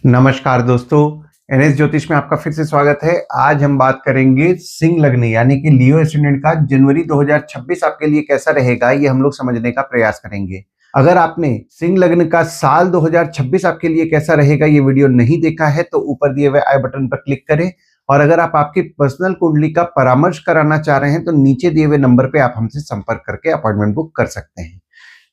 नमस्कार दोस्तों, एनएस ज्योतिष में आपका फिर से स्वागत है। आज हम बात करेंगे सिंह लग्न यानी कि लियो एस्टेंडेंट का जनवरी 2026 आपके लिए कैसा रहेगा, ये हम लोग समझने का प्रयास करेंगे। अगर आपने सिंह लग्न का साल 2026 आपके लिए कैसा रहेगा ये वीडियो नहीं देखा है तो ऊपर दिए हुए आई बटन पर क्लिक करें, और अगर आप आपकी पर्सनल कुंडली का परामर्श कराना चाह रहे हैं तो नीचे दिए हुए नंबर पे आप हमसे संपर्क करके अपॉइंटमेंट बुक कर सकते हैं।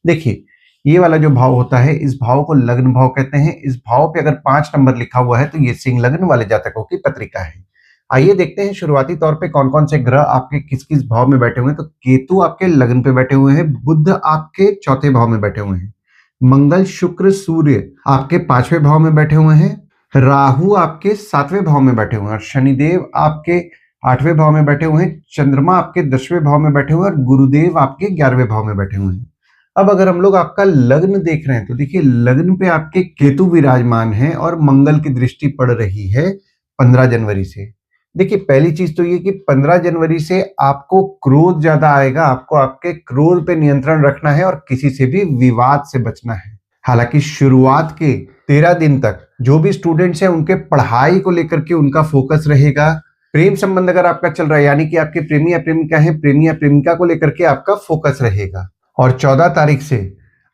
देखिए, ये वाला जो भाव होता है इस भाव को लग्न भाव कहते हैं। इस भाव पे अगर 5 नंबर लिखा हुआ है तो ये सिंह लग्न वाले जातकों की पत्रिका है। आइए देखते हैं शुरुआती तौर पे कौन कौन से ग्रह आपके किस किस भाव में बैठे हुए हैं। तो केतु आपके लग्न पे बैठे हुए हैं, बुध आपके चौथे भाव में बैठे हुए हैं, मंगल शुक्र सूर्य आपके 5वें भाव में बैठे हुए हैं, राहु आपके 7वें भाव में बैठे हुए हैं, और शनिदेव आपके 8वें भाव में बैठे हुए हैं, चंद्रमा आपके 10वें भाव में बैठे हुए हैं, और गुरुदेव आपके 11वें भाव में बैठे हुए हैं। अब अगर हम लोग आपका लग्न देख रहे हैं तो देखिए, लग्न पे आपके केतु विराजमान है और मंगल की दृष्टि पड़ रही है 15 जनवरी से। देखिए, पहली चीज तो ये कि 15 जनवरी से आपको क्रोध ज्यादा आएगा, आपको आपके क्रोध पे नियंत्रण रखना है और किसी से भी विवाद से बचना है। हालांकि शुरुआत के 13 दिन तक जो भी स्टूडेंट्स हैं उनके पढ़ाई को लेकर के उनका फोकस रहेगा। प्रेम संबंध अगर आपका चल रहा है यानी कि आपके प्रेमी या प्रेमिका है, प्रेमी या प्रेमिका को लेकर के आपका फोकस रहेगा। और 14 तारीख से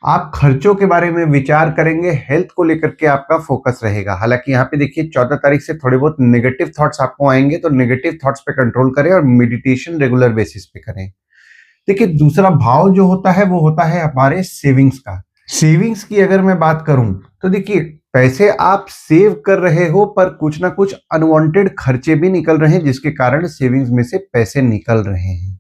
आप खर्चों के बारे में विचार करेंगे, हेल्थ को लेकर के आपका फोकस रहेगा। हालांकि यहाँ पे देखिए 14 तारीख से थोड़े बहुत नेगेटिव थॉट्स आपको आएंगे, तो नेगेटिव थॉट्स पे कंट्रोल करें और मेडिटेशन रेगुलर बेसिस पे करें। देखिए, दूसरा भाव जो होता है वो होता है हमारे सेविंग्स का। सेविंग्स की अगर मैं बात करूं तो देखिए, पैसे आप सेव कर रहे हो पर कुछ ना कुछ अनवांटेड खर्चे भी निकल रहे हैं, जिसके कारण सेविंग्स में से पैसे निकल रहे हैं।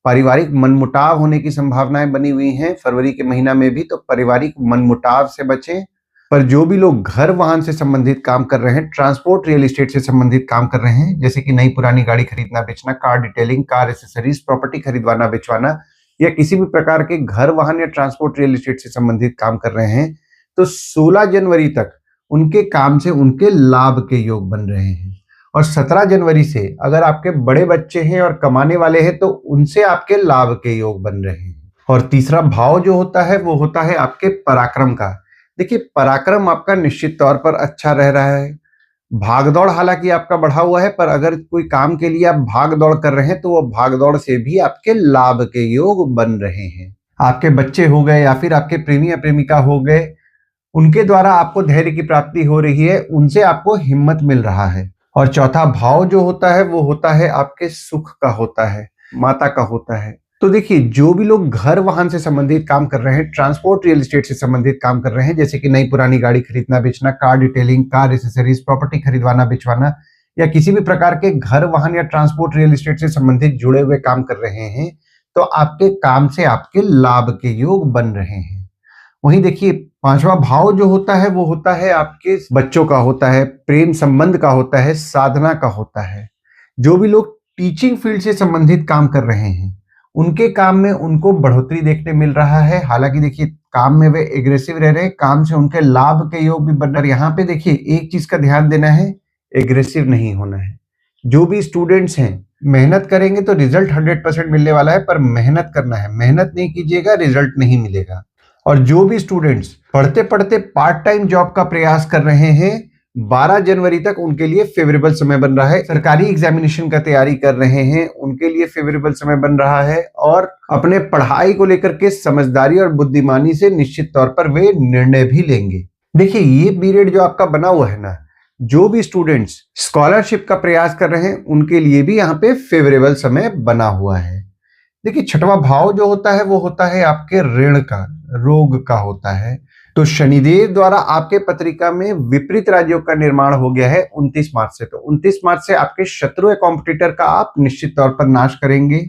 पारिवारिक मनमुटाव होने की संभावनाएं बनी हुई हैं फरवरी के महीना में भी, तो पारिवारिक मनमुटाव से बचें। पर जो भी लोग घर वाहन से संबंधित काम कर रहे हैं, ट्रांसपोर्ट रियल एस्टेट से संबंधित काम कर रहे हैं, जैसे कि नई पुरानी गाड़ी खरीदना बेचना, car detailing, car accessories, property खरीदवाना बेचवाना, या किसी भी प्रकार के घर वाहन या ट्रांसपोर्ट रियल एस्टेट से संबंधित काम कर रहे हैं, तो 16 जनवरी तक उनके काम से उनके लाभ के योग बन रहे हैं। और 17 जनवरी से अगर आपके बड़े बच्चे हैं और कमाने वाले हैं तो उनसे आपके लाभ के योग बन रहे हैं। और तीसरा भाव जो होता है वो होता है आपके पराक्रम का। देखिए, पराक्रम आपका निश्चित तौर पर अच्छा रह रहा है। भागदौड़ हालांकि आपका बढ़ा हुआ है, पर अगर कोई काम के लिए आप भागदौड़ कर रहे हैं तो वो भागदौड़ से भी आपके लाभ के योग बन रहे हैं। आपके बच्चे हो गए या फिर आपके प्रेमी या प्रेमिका हो गए, उनके द्वारा आपको धैर्य की प्राप्ति हो रही है, उनसे आपको हिम्मत मिल रहा है। और चौथा भाव जो होता है वो होता है आपके सुख का होता है, माता का होता है। तो देखिए, जो भी लोग घर वाहन से संबंधित काम कर रहे हैं, ट्रांसपोर्ट रियल एस्टेट से संबंधित काम कर रहे हैं, जैसे कि नई पुरानी गाड़ी खरीदना बेचना, car detailing, car accessories, property खरीदवाना बेचवाना, या किसी भी प्रकार के घर वाहन या ट्रांसपोर्ट रियल एस्टेट से संबंधित जुड़े हुए काम कर रहे हैं, तो आपके काम से आपके लाभ के योग बन रहे हैं। वहीं देखिए, 5वां भाव जो होता है वो होता है आपके बच्चों का होता है, प्रेम संबंध का होता है, साधना का होता है। जो भी लोग टीचिंग फील्ड से संबंधित काम कर रहे हैं उनके काम में उनको बढ़ोतरी देखने मिल रहा है। हालांकि देखिए, काम में वे एग्रेसिव रह रहे हैं, काम से उनके लाभ के योग भी बन रहे हैं। यहाँ पे देखिए, एक चीज का ध्यान देना है, एग्रेसिव नहीं होना है। जो भी स्टूडेंट्स हैं, मेहनत करेंगे तो रिजल्ट 100% मिलने वाला है, पर मेहनत करना है। मेहनत नहीं कीजिएगा, रिजल्ट नहीं मिलेगा। और जो भी स्टूडेंट्स पढ़ते पढ़ते पार्ट टाइम जॉब का प्रयास कर रहे हैं, 12 जनवरी तक उनके लिए फेवरेबल समय बन रहा है। सरकारी एग्जामिनेशन का तैयारी कर रहे हैं उनके लिए फेवरेबल समय बन रहा है। और अपने पढ़ाई को लेकर के समझदारी और बुद्धिमानी से निश्चित तौर पर वे निर्णय भी लेंगे। देखिए, ये पीरियड जो आपका बना हुआ है ना, जो भी स्टूडेंट्स स्कॉलरशिप का प्रयास कर रहे हैं उनके लिए भी यहाँ पे फेवरेबल समय बना हुआ है। देखिए, 6वां भाव जो होता है वो होता है आपके ऋण का, रोग का होता है। तो शनिदेव द्वारा आपके पत्रिका में विपरीत राजयोग का निर्माण हो गया है 29 मार्च से। तो 29 मार्च से आपके शत्रु या कॉम्पिटिटर का आप निश्चित तौर पर नाश करेंगे।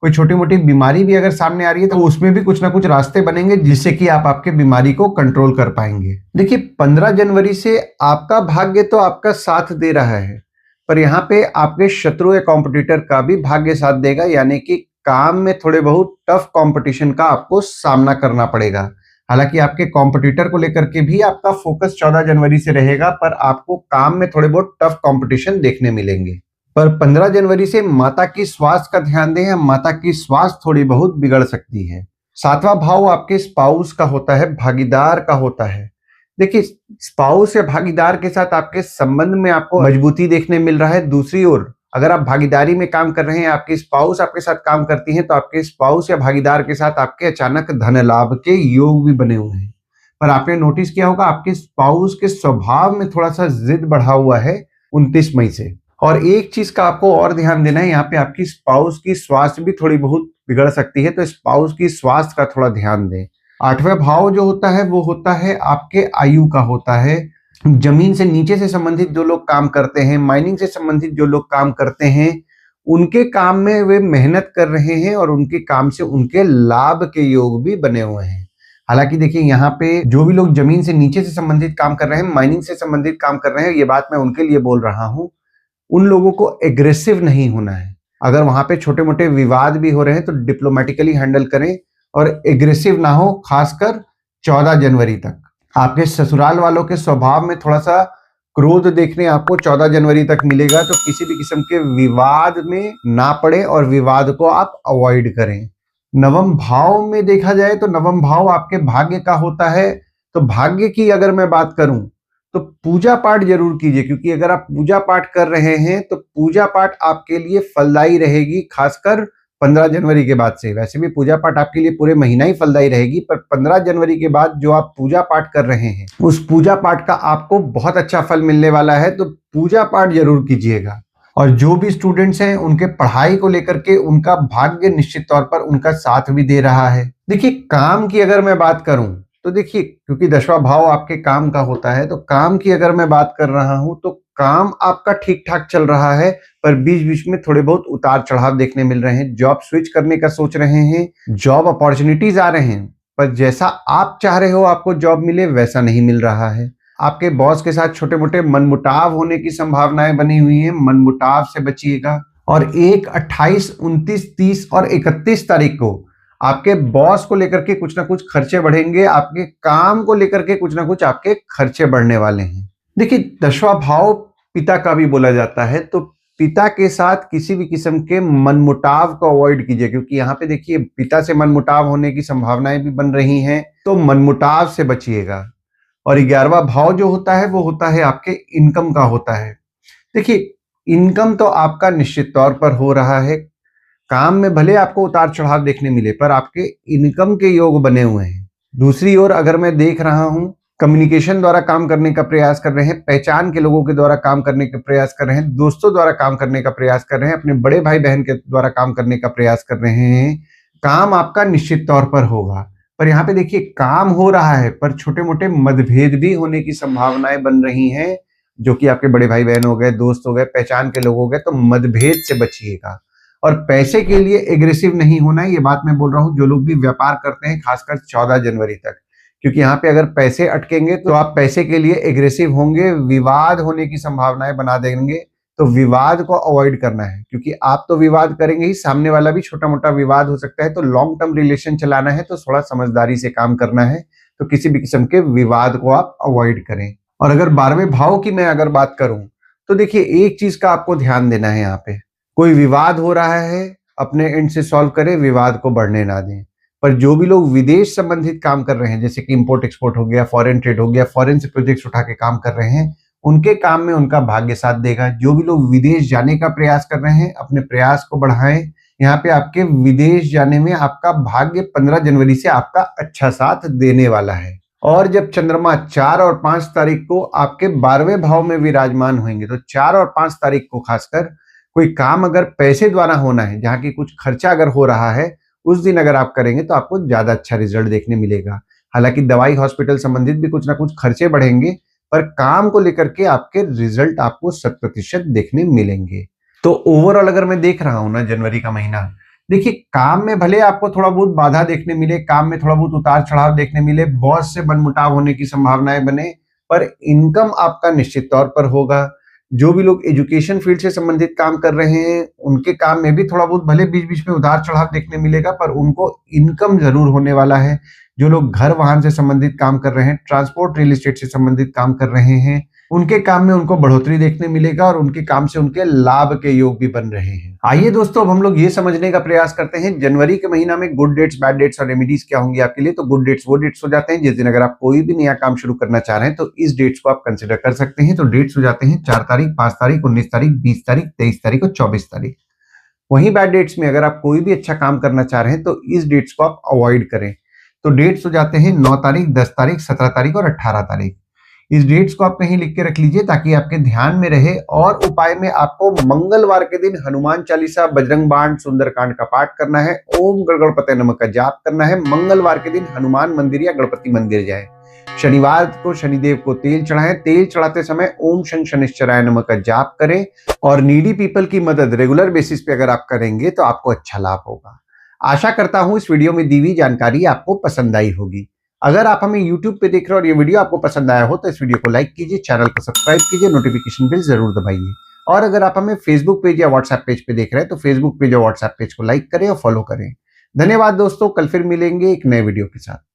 कोई छोटी मोटी बीमारी भी अगर सामने आ रही है तो उसमें भी कुछ ना कुछ रास्ते बनेंगे जिससे कि आप आपके बीमारी को कंट्रोल कर पाएंगे। देखिए, 15 जनवरी से आपका भाग्य तो आपका साथ दे रहा है, पर यहाँ पे आपके शत्रु या कॉम्पिटिटर का भी भाग्य साथ देगा, यानी कि काम में थोड़े बहुत टफ कंपटीशन का आपको सामना करना पड़ेगा। हालांकि आपके कॉम्पिटिटर को लेकर के भी आपका फोकस 14 जनवरी से रहेगा, पर आपको काम में थोड़े बहुत टफ कंपटीशन देखने मिलेंगे। पर 15 जनवरी से माता की स्वास्थ्य का ध्यान दें, माता की स्वास्थ्य थोड़ी बहुत बिगड़ सकती है। 7वां भाव आपके स्पाउस का होता है, भागीदार का होता है। देखिए, स्पाउस या भागीदार के साथ आपके संबंध में आपको मजबूती देखने मिल रहा है। दूसरी ओर अगर आप भागीदारी में काम कर रहे हैं, आपकी स्पाउस आपके साथ काम करती हैं, तो आपके स्पाउस या भागीदार के साथ आपके अचानक धन लाभ के योग भी बने हुए हैं। पर आपने नोटिस किया होगा आपके स्पाउस के स्वभाव में थोड़ा सा जिद बढ़ा हुआ है 29 मई से। और एक चीज का आपको और ध्यान देना है, यहाँ पे आपकी स्पाउस की स्वास्थ्य भी थोड़ी बहुत बिगड़ सकती है, तो स्पाउस की स्वास्थ्य का थोड़ा ध्यान दें। 8वां भाव जो होता है वो होता है आपके आयु का होता है। जमीन से नीचे से संबंधित जो लोग काम करते हैं, माइनिंग से संबंधित जो लोग काम करते हैं, उनके काम में वे मेहनत कर रहे हैं और उनके काम से उनके लाभ के योग भी बने हुए हैं। हालांकि देखिए, यहाँ पे जो भी लोग जमीन से नीचे से संबंधित काम कर रहे हैं, माइनिंग से संबंधित काम कर रहे हैं, ये बात मैं उनके लिए बोल रहा हूँ। उन लोगों को एग्रेसिव नहीं होना है। अगर वहां पे छोटे मोटे विवाद भी हो रहे हैं तो डिप्लोमेटिकली हैंडल करें और एग्रेसिव ना हो, खासकर 14 जनवरी तक। आपके ससुराल वालों के स्वभाव में थोड़ा सा क्रोध देखने आपको 14 जनवरी तक मिलेगा, तो किसी भी किस्म के विवाद में ना पड़े और विवाद को आप अवॉइड करें। नवम भाव में देखा जाए तो नवम भाव आपके भाग्य का होता है। तो भाग्य की अगर मैं बात करूं तो पूजा पाठ जरूर कीजिए, क्योंकि अगर आप पूजा पाठ कर रहे हैं तो पूजा पाठ आपके लिए फलदायी रहेगी, खासकर 15 जनवरी के बाद से। वैसे भी पूजा पाठ आपके लिए पूरे महीना ही फलदायी रहेगी, पर 15 जनवरी के बाद जो आप पूजा पाठ कर रहे हैं उस पूजा पाठ का आपको बहुत अच्छा फल मिलने वाला है, तो पूजा पाठ जरूर कीजिएगा। और जो भी स्टूडेंट्स हैं उनके पढ़ाई को लेकर के उनका भाग्य निश्चित तौर पर उनका साथ भी दे रहा है। देखिए, काम की अगर मैं बात करूं तो देखिए, क्योंकि 10वां भाव आपके काम का होता है, तो काम की अगर मैं बात कर रहा हूं तो काम आपका ठीक ठाक चल रहा है, पर बीच बीच में थोड़े बहुत उतार चढ़ाव देखने मिल रहे हैं। जॉब स्विच करने का सोच रहे हैं, जॉब अपॉर्चुनिटीज आ रहे हैं, पर जैसा आप चाह रहे हो आपको जॉब मिले वैसा नहीं मिल रहा है। आपके बॉस के साथ छोटे मोटे मनमुटाव होने की संभावनाएं बनी हुई हैं, मनमुटाव से बचिएगा। और 1, 28, 29, 30 और 31 तारीख को आपके बॉस को लेकर के कुछ ना कुछ खर्चे बढ़ेंगे, आपके काम को लेकर के कुछ ना कुछ आपके खर्चे बढ़ने वाले हैं। देखिए, 10वां भाव पिता का भी बोला जाता है, तो पिता के साथ किसी भी किस्म के मनमुटाव को अवॉइड कीजिए, क्योंकि यहाँ पे देखिए पिता से मनमुटाव होने की संभावनाएं भी बन रही हैं, तो मनमुटाव से बचिएगा। और 11वां भाव जो होता है वो होता है आपके इनकम का होता है। देखिए, इनकम तो आपका निश्चित तौर पर हो रहा है। काम में भले आपको उतार चढ़ाव देखने मिले, पर आपके इनकम के योग बने हुए हैं। दूसरी ओर अगर मैं देख रहा हूं, कम्युनिकेशन द्वारा काम करने का प्रयास कर रहे हैं, पहचान के लोगों के द्वारा काम करने का प्रयास कर रहे हैं, दोस्तों द्वारा काम करने का प्रयास कर रहे हैं, अपने बड़े भाई बहन के द्वारा काम करने का प्रयास कर रहे हैं, काम आपका निश्चित तौर पर होगा। पर यहाँ पे देखिए, काम हो रहा है पर छोटे मोटे मतभेद भी होने की संभावनाएं बन रही हैं, जो कि आपके बड़े भाई बहन हो गए, दोस्त हो गए, पहचान के लोग हो गए, तो मतभेद से बचिएगा। और पैसे के लिए एग्रेसिव नहीं होना है, ये बात मैं बोल रहा हूं जो लोग भी व्यापार करते हैं, खासकर 14 जनवरी तक, क्योंकि यहाँ पे अगर पैसे अटकेंगे तो आप पैसे के लिए एग्रेसिव होंगे, विवाद होने की संभावनाएं बना देंगे। तो विवाद को अवॉइड करना है, क्योंकि आप तो विवाद करेंगे ही, सामने वाला भी छोटा मोटा विवाद हो सकता है। तो लॉन्ग टर्म रिलेशन चलाना है तो थोड़ा समझदारी से काम करना है, तो किसी भी किस्म के विवाद को आप अवॉइड करें। और अगर 12वें भाव की मैं अगर बात करूं तो देखिए, एक चीज का आपको ध्यान देना है, यहाँ पे कोई विवाद हो रहा है अपने एंड से सॉल्व करें, विवाद को बढ़ने ना दें। पर जो भी लोग विदेश संबंधित काम कर रहे हैं, जैसे कि इंपोर्ट एक्सपोर्ट हो गया, फॉरेन ट्रेड हो गया, फॉरेन से प्रोजेक्ट्स उठा के काम कर रहे हैं, उनके काम में उनका भाग्य साथ देगा। जो भी लोग विदेश जाने का प्रयास कर रहे हैं, अपने प्रयास को बढ़ाएं। यहाँ पे आपके विदेश जाने में आपका भाग्य 15 जनवरी से आपका अच्छा साथ देने वाला है। और जब चंद्रमा 4 और 5 तारीख को आपके 12वें भाव में विराजमान होंगे, तो 4 और 5 तारीख को खासकर कोई काम अगर पैसे द्वारा होना है, जहाँ की कुछ खर्चा अगर हो रहा है, उस दिन अगर आप करेंगे तो आपको ज्यादा अच्छा रिजल्ट देखने मिलेगा। हालांकि दवाई हॉस्पिटल संबंधित भी कुछ ना कुछ खर्चे बढ़ेंगे, पर काम को लेकर के आपके रिजल्ट आपको 100% देखने मिलेंगे। तो ओवरऑल अगर मैं देख रहा हूं ना, जनवरी का महीना, देखिए काम में भले आपको थोड़ा बहुत बाधा देखने मिले, काम में थोड़ा बहुत उतार चढ़ाव देखने मिले, बॉस से मनमुटाव होने की संभावनाएं बने, पर इनकम आपका निश्चित तौर पर होगा। जो भी लोग एजुकेशन फील्ड से संबंधित काम कर रहे हैं, उनके काम में भी थोड़ा बहुत भले बीच बीच में उतार चढ़ाव देखने मिलेगा, पर उनको इनकम जरूर होने वाला है। जो लोग घर वाहन से संबंधित काम कर रहे हैं, ट्रांसपोर्ट रियल एस्टेट से संबंधित काम कर रहे हैं, उनके काम में उनको बढ़ोतरी देखने मिलेगा और उनके काम से उनके लाभ के योग भी बन रहे हैं। आइए दोस्तों, अब हम लोग ये समझने का प्रयास करते हैं जनवरी के महीना में गुड डेट्स, बैड डेट्स और रेमेडीज क्या होंगी आपके लिए। तो गुड डेट्स वो डेट्स हो जाते हैं जिस दिन अगर आप कोई भी नया काम शुरू करना चाह रहे हैं तो इस डेट्स को आप कंसिडर कर सकते हैं। तो डेट्स हो जाते हैं 4 तारीख, 5 तारीख, 19 तारीख, 20 तारीख, 23 तारीख और 24 तारीख। वहीं बैड डेट्स में अगर आप कोई भी अच्छा काम करना चाह रहे हैं तो इस डेट्स को आप अवॉइड करें। तो डेट्स हो जाते हैं 9 तारीख, 10 तारीख, 17 तारीख और 18 तारीख। इस डेट्स को आप कहीं लिख के रख लीजिए ताकि आपके ध्यान में रहे। और उपाय में आपको मंगलवार के दिन हनुमान चालीसा, बजरंग बाण, सुंदरकांड का पाठ करना है, ओम गणपते नमः का जाप करना है। मंगलवार के दिन हनुमान मंदिर या गणपति मंदिर जाएं। शनिवार को शनिदेव को तेल चढ़ाएं। तेल चढ़ाते समय ओम शं शनिश्चराय नमः का जाप करें। और नीडी पीपल की मदद रेगुलर बेसिस पे अगर आप करेंगे तो आपको अच्छा लाभ होगा। आशा करता हूं इस वीडियो में दी हुई जानकारी आपको पसंद आई होगी। अगर आप हमें YouTube पे देख रहे हो और ये वीडियो आपको पसंद आया हो तो इस वीडियो को लाइक कीजिए, चैनल को सब्सक्राइब कीजिए, नोटिफिकेशन बेल जरूर दबाइए। और अगर आप हमें Facebook पेज या WhatsApp पेज पे देख रहे हैं तो Facebook पेज और WhatsApp पेज को लाइक करें और फॉलो करें। धन्यवाद दोस्तों, कल फिर मिलेंगे एक नए वीडियो के साथ।